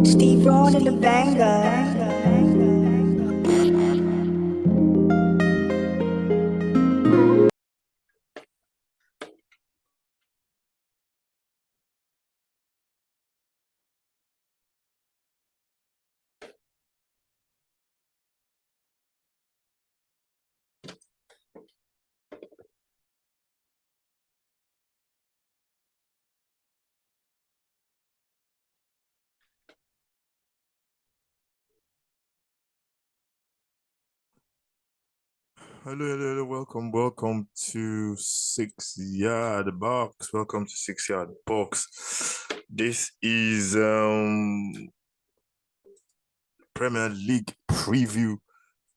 Steve Ron and the banger. Hello. Welcome to 6 Yard Box. Welcome to 6 Yard Box. This is Premier League preview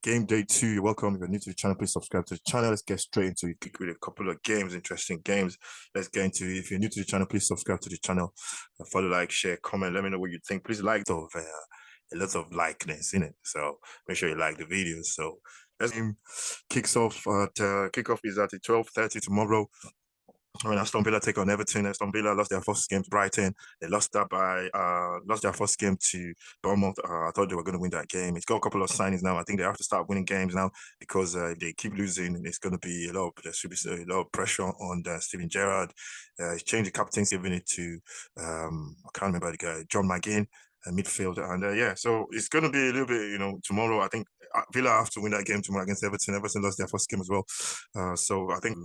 game day 2. You're welcome. If you're new to the channel, please subscribe to the channel. Let's get straight into it. Kick with a couple of games, interesting games. Let's get into it. If you're new to the channel, please subscribe to the channel. Follow, like, share, comment. Let me know what you think. Please like a lot of likeness in it. So make sure you like the videos. So this game kicks off at kickoff is at 12:30 tomorrow. When Aston Villa take on Everton, Aston Villa lost their first game to Brighton. They lost their first game to Bournemouth. I thought they were going to win that game. It's got a couple of signings now. I think they have to start winning games now because if they keep losing, it's going to be there should be a lot of pressure on Steven Gerrard. He's changed the captaincy, giving it to I can't remember the guy, John McGinn. Midfield and so it's going to be a little bit tomorrow. I think Villa have to win that game tomorrow against Everton. Everton lost their first game as well, so I think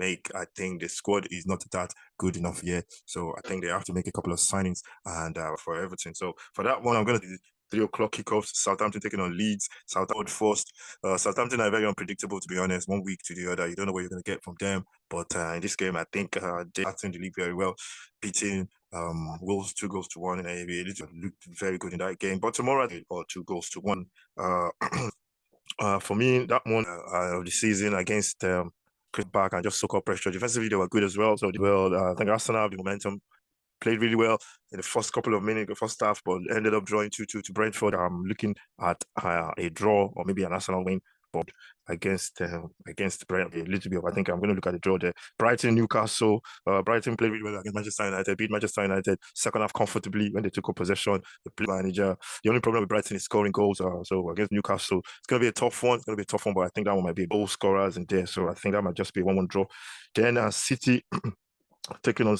the squad is not that good enough yet. So I think they have to make a couple of signings and for Everton. So for that one, I'm going to do 3 o'clock kickoffs. Southampton taking on Leeds. Southampton first. Southampton are very unpredictable, to be honest. One week to the other, you don't know what you're going to get from them. But in this game, I think they starting the league very well, beating Wolves 2-1, and they looked very good in that game. But tomorrow, 2-1. For me, that one of the season against Chris Park and just soak up pressure. Defensively, they were good as well. So, I think Arsenal have the momentum, played really well in the first couple of minutes, the first half, but ended up drawing 2-2 to Brentford. I'm looking at a draw or maybe an Arsenal win, but against Brentford a little bit. I think I'm going to look at the draw there. Brighton, Newcastle. Brighton played really well against Manchester United. Beat Manchester United second half comfortably when they took up possession. The play manager. The only problem with Brighton is scoring goals. So against Newcastle, it's going to be a tough one. But I think that one might be goal scorers in there. So I think that might just be a 1-1 draw. Then City taking on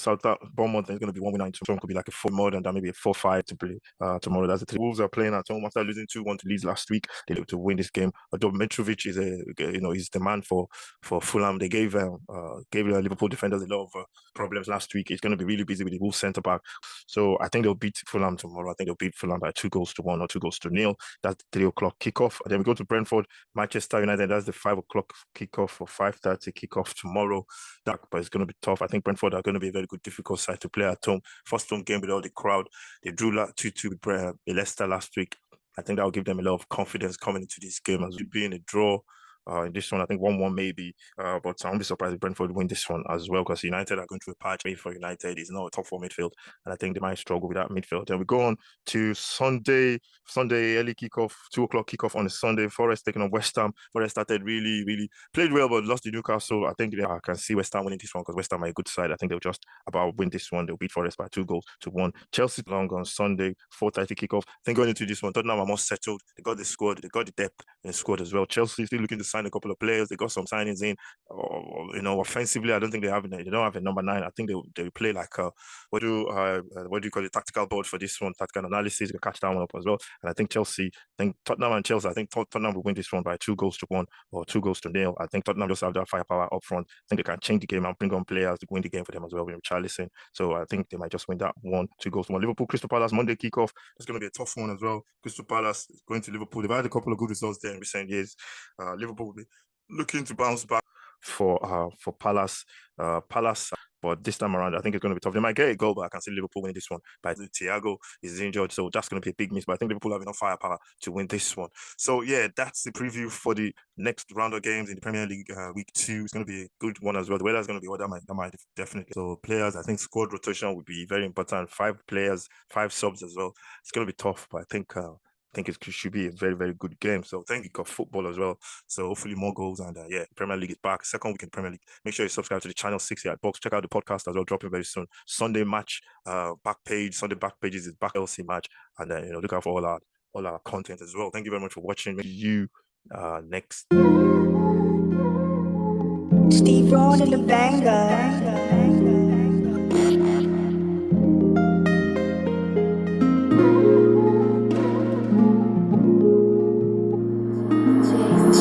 Bournemouth, it's going to be 1-9. So it could be like a 4 more than that, maybe a 4-5 to play tomorrow. That's the three. Wolves are playing at home after losing 2-1 to Leeds last week. They look to win this game. Although Mitrovic is he's the man for Fulham. They gave Liverpool defenders a lot of problems last week. He's going to be really busy with the Wolves centre back. So I think they'll beat Fulham tomorrow. I think they'll beat Fulham by 2-1 or 2-0. That's 3 o'clock kickoff. And then we go to Brentford, Manchester United. That's the 5 o'clock kickoff or 5:30 kickoff tomorrow. But it's going to be tough. I think Brentford are going to be a very good, difficult side to play at home. First home game with all the crowd. They drew 2-2 with Leicester last week. I think that will give them a lot of confidence coming into this game as being a draw. In this one, I think 1-1 maybe, but I won't be surprised if Brentford win this one as well because United are going through a patch. Made for United is not a top 4 midfield, and I think they might struggle with that midfield. Then we go on to Sunday early kickoff, 2 o'clock kickoff on a Sunday. Forest taking on West Ham. Forest started really played well, but lost to Newcastle. I think I can see West Ham winning this one because West Ham are a good side. I think they'll just about win this one. They'll beat Forest by 2-1. Chelsea long on Sunday, 4:30 kickoff. I think going into this one, Tottenham are more settled. They got the squad, they got the depth in the squad as well. Chelsea still looking to sign a couple of players. They got some signings in. Offensively, I don't think they don't have a number 9. I think they play like what do you call it, tactical board for this one, tactical analysis. You can catch that one up as well. And I think Tottenham and Chelsea, I think Tottenham will win this one by 2-1 or 2-0. I think Tottenham just have that firepower up front. I think they can change the game and bring on players to win the game for them as well with Richarlison. So I think they might just win that 2-1. Liverpool, Crystal Palace, Monday kickoff. It's going to be a tough one as well. Crystal Palace is going to Liverpool. They've had a couple of good results there in recent years. Liverpool will be looking to bounce back for Palace. But this time around, I think it's going to be tough. They might get a goal, but I can see Liverpool winning this one. But Thiago is injured, so that's going to be a big miss. But I think Liverpool have enough firepower to win this one. So yeah, that's the preview for the next round of games in the Premier League week 2. It's going to be a good one as well. The weather's going to be that might definitely. So players, I think squad rotation would be very important. 5 players, 5 subs as well. It's going to be tough, but I think think it should be a very, very good game. So thank you for football as well. So hopefully more goals and yeah, Premier League is back. Second week in Premier League. Make sure you subscribe to the channel 60 at box. Check out the podcast as well, dropping very soon. Sunday match, back page. Sunday back pages is back LC match, and then look out for all our content as well. Thank you very much for watching. Make you next. Steve Ron and the banger.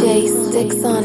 J sticks on